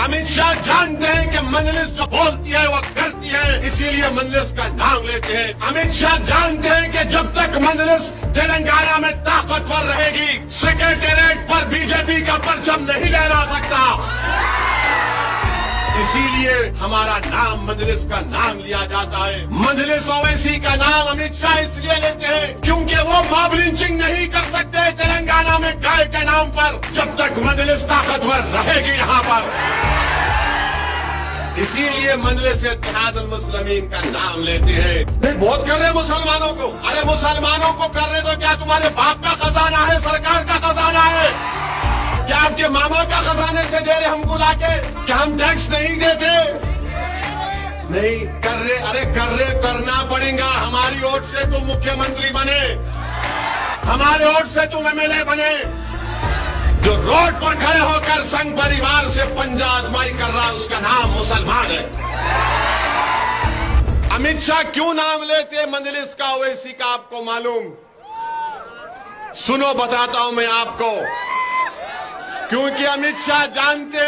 अमित शाह जानते हैं कि मजलिस जो बोलती है वो करती है, इसीलिए मजलिस का नाम लेते हैं। अमित शाह जानते हैं कि जब तक मजलिस तेलंगाना में ताकतवर रहेगी, सेक्रेटेरिएट पर बीजेपी का परचम नहीं लहरा सकता। इसीलिए हमारा नाम मजलिस का नाम लिया जाता है। मजलिस ओवैसी का नाम अमित शाह इसलिए लेते हैं क्योंकि वो मॉब लिंचिंग नहीं कर सकते तेलंगाना में गाय के नाम पर, जब तक मजलिस ताकतवर रहेगी यहाँ पर। इसीलिए मजलिस इत्तेहादुल मुस्लिमीन का नाम लेते हैं। नहीं बहुत कर रहे मुसलमानों को, अरे मुसलमानों को कर रहे तो क्या तुम्हारे बाप का खजाना है, सरकार का खजाना है? क्या आपके मामा का खजाने से दे रहे हमको लाके? क्या हम टैक्स नहीं देते? नहीं कर रहे, अरे कर रहे, करना पड़ेगा। हमारी वोट से तुम मुख्यमंत्री बने, हमारे वोट से तुम एमएलए बने। जो रोड पर खड़े होकर संघ परिवार से पंजा आजमाई कर रहा है उसका नाम मुसलमान है। अमित शाह क्यों नाम लेते मजलिस का ओवैसी का आपको मालूम? सुनो बताता हूं मैं आपको। क्योंकि अमित शाह जानते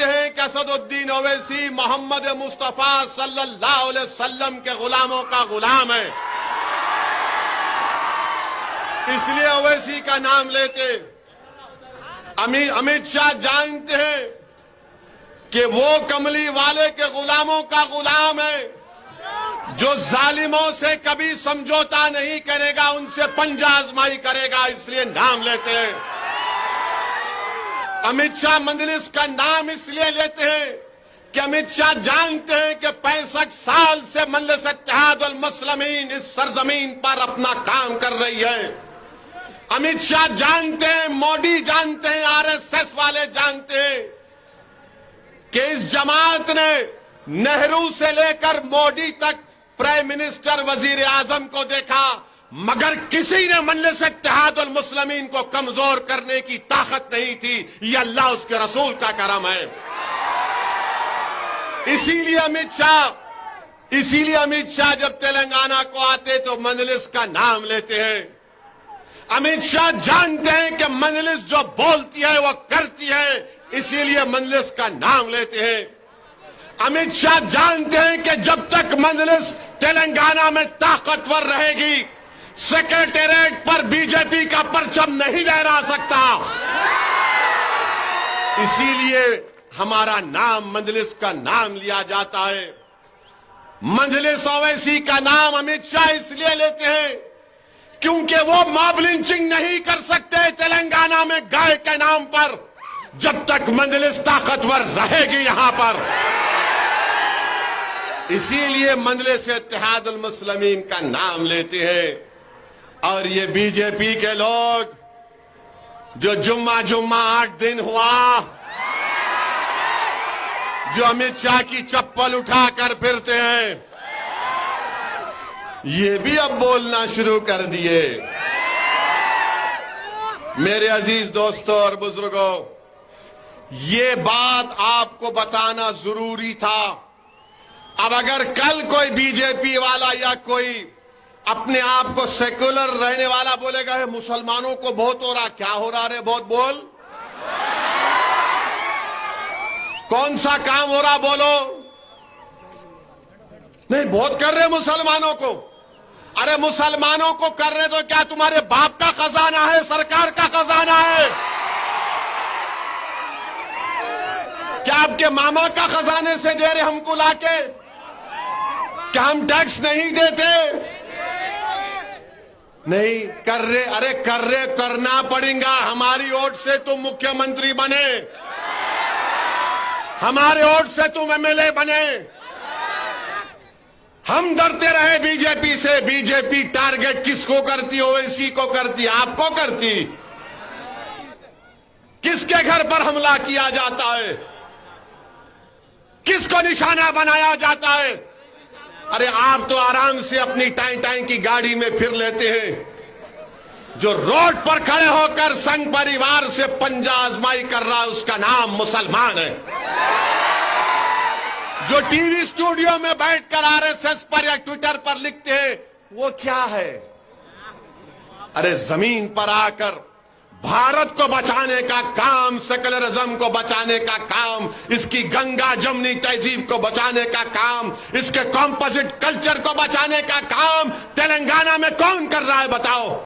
हैं कि असदुद्दीन ओवैसी मोहम्मद मुस्तफा सल्लल्लाहु अलैहि वसल्लम के गुलामों का गुलाम है, इसलिए ओवैसी का नाम लेते। अमित शाह जानते हैं कि वो कमली वाले के गुलामों का गुलाम है, जो जालिमों से कभी समझौता नहीं करेगा, उनसे पंजा आजमाई करेगा, इसलिए नाम लेते हैं। अमित शाह मजलिस का नाम इसलिए लेते हैं कि अमित शाह जानते हैं कि 65 साल से मजलिस इत्तेहादुल मुस्लिमीन इस सरजमीन पर अपना काम कर रही है। अमित शाह जानते हैं, मोदी जानते हैं, आरएसएस वाले जानते हैं कि इस जमात ने नेहरू से लेकर मोदी तक प्राइम मिनिस्टर वजीर आजम को देखा, मगर किसी ने मजलिस इत्तेहादुल मुस्लिमीन को कमजोर करने की ताकत नहीं थी। ये अल्लाह उसके रसूल का करम है। इसीलिए अमित शाह जब तेलंगाना को आते तो मजलिस का नाम लेते हैं। अमित शाह जानते हैं कि मजलिस जो बोलती है वो करती है, इसीलिए मजलिस का नाम लेते हैं। अमित शाह जानते हैं कि जब तक मजलिस तेलंगाना में ताकतवर रहेगी, सेक्रेटेरिएट पर बीजेपी का परचम नहीं लहरा सकता। इसीलिए हमारा नाम मजलिस का नाम लिया जाता है। मजलिस ओवैसी का नाम अमित शाह इसलिए लेते हैं क्योंकि वो मॉब लिंचिंग नहीं कर सकते तेलंगाना में गाय के नाम पर, जब तक मजलिस ताकतवर रहेगी यहां पर। इसीलिए मजलिस इत्तेहादुल मुस्लिमीन का नाम लेते हैं। और ये बीजेपी के लोग जो जुम्मा 8 दिन हुआ, जो अमित शाह की चप्पल उठाकर फिरते हैं, ये भी अब बोलना शुरू कर दिए। मेरे अजीज दोस्तों और बुजुर्गों, ये बात आपको बताना जरूरी था। अब अगर कल कोई बीजेपी वाला या कोई अपने आप को सेक्युलर रहने वाला बोलेगा है मुसलमानों को बहुत हो रहा, क्या हो रहा रे, बहुत बोल, कौन सा काम हो रहा बोलो? नहीं बहुत कर रहे मुसलमानों को, अरे मुसलमानों को कर रहे तो क्या तुम्हारे बाप का खजाना है, सरकार का खजाना है? क्या आपके मामा का खजाने से दे रहे हमको लाके? क्या हम टैक्स नहीं देते? नहीं कर रहे, अरे कर रहे, करना पड़ेगा। हमारी वोट से तुम मुख्यमंत्री बने, हमारे वोट से तुम एमएलए बने। हम डरते रहे बीजेपी से। बीजेपी टारगेट किसको करती? ओवैसी को करती, आपको करती। किसके घर पर हमला किया जाता है, किसको निशाना बनाया जाता है? अरे आप तो आराम से अपनी टाई की गाड़ी में फिर लेते हैं। जो रोड पर खड़े होकर संघ परिवार से पंजा आजमाई कर रहा है उसका नाम मुसलमान है। जो टीवी स्टूडियो में बैठकर आरएसएस पर या ट्विटर पर लिखते हैं वो क्या है? अरे जमीन पर आकर भारत को बचाने का काम, सेकुलरिज्म को बचाने का काम, इसकी गंगा जमुनी तहजीब को बचाने का काम, इसके कॉम्पोजिट कल्चर को बचाने का काम तेलंगाना में कौन कर रहा है बताओ।